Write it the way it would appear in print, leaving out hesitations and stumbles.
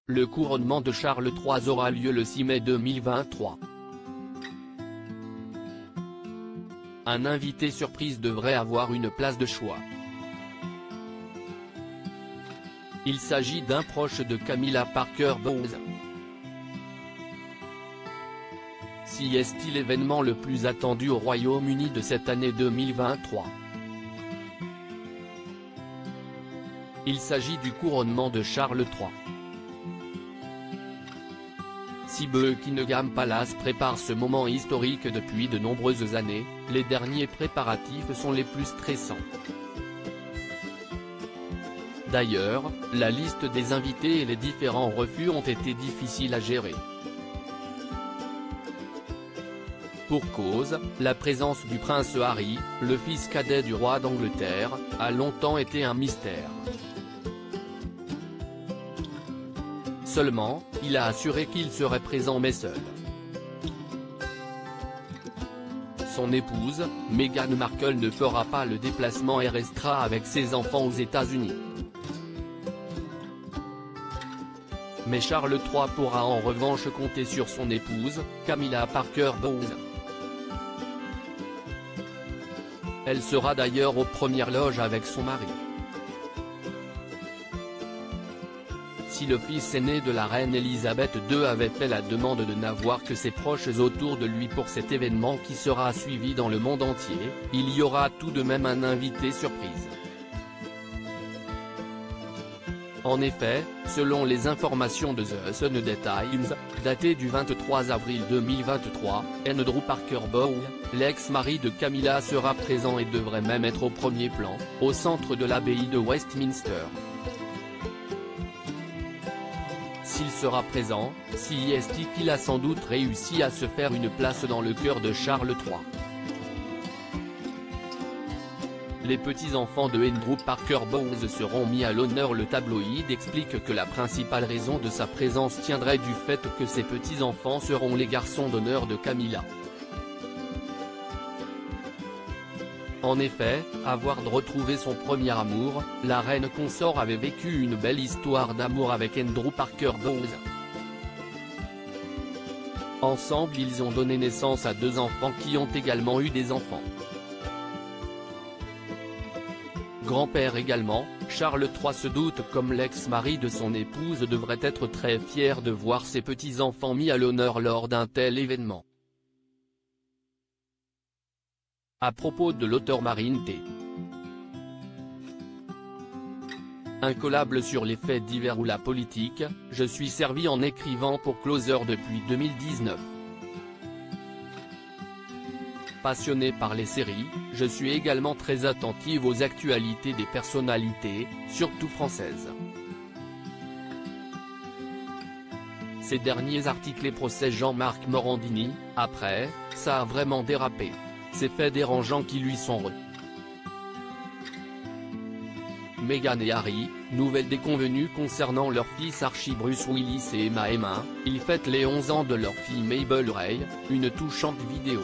Le couronnement de Charles III aura lieu le 6 mai 2023. Un invité surprise devrait avoir une place de choix. Il s'agit d'un proche de Camilla Parker Bowles. Si est-il l'événement le plus attendu au Royaume-Uni de cette année 2023. Il s'agit du couronnement de Charles III. Si Buckingham Palace prépare ce moment historique depuis de nombreuses années, les derniers préparatifs sont les plus stressants. D'ailleurs, la liste des invités et les différents refus ont été difficiles à gérer. Pour cause, la présence du prince Harry, le fils cadet du roi d'Angleterre, a longtemps été un mystère. Seulement, il a assuré qu'il serait présent mais seul. Son épouse, Meghan Markle ne fera pas le déplacement et restera avec ses enfants aux États-Unis. Mais Charles III pourra en revanche compter sur son épouse, Camilla Parker Bowles. Elle sera d'ailleurs aux premières loges avec son mari. Si le fils aîné de la reine Elisabeth II avait fait la demande de n'avoir que ses proches autour de lui pour cet événement qui sera suivi dans le monde entier, il y aura tout de même un invité surprise. En effet, selon les informations de The Sunday Times, datées du 23 avril 2023, Andrew Parker Bowles, l'ex-mari de Camilla sera présent et devrait même être au premier plan, au centre de l'abbaye de Westminster. S'il sera présent, si est qu'il a sans doute réussi à se faire une place dans le cœur de Charles III. Les petits-enfants de Andrew Parker Bowles seront mis à l'honneur. Le tabloïd explique que la principale raison de sa présence tiendrait du fait que ses petits-enfants seront les garçons d'honneur de Camilla. En effet, avoir retrouvé son premier amour, la reine consort avait vécu une belle histoire d'amour avec Andrew Parker Bowles. Ensemble ils ont donné naissance à 2 enfants qui ont également eu des enfants. Grand-père également, Charles III se doute comme l'ex-mari de son épouse devrait être très fier de voir ses petits-enfants mis à l'honneur lors d'un tel événement. À propos de l'auteur Marine T. Incollable sur les faits divers ou la politique, je suis servi en écrivant pour Closer depuis 2019. Passionnée par les séries, je suis également très attentive aux actualités des personnalités, surtout françaises. Ces derniers articles et procès Jean-Marc Morandini, après, ça a vraiment dérapé. Ces faits dérangeants qui lui sont Meghan et Harry, nouvelle déconvenue concernant leur fils Archie Bruce Willis et Emma. Ils fêtent les 11 ans de leur fille Mabel Ray, une touchante vidéo.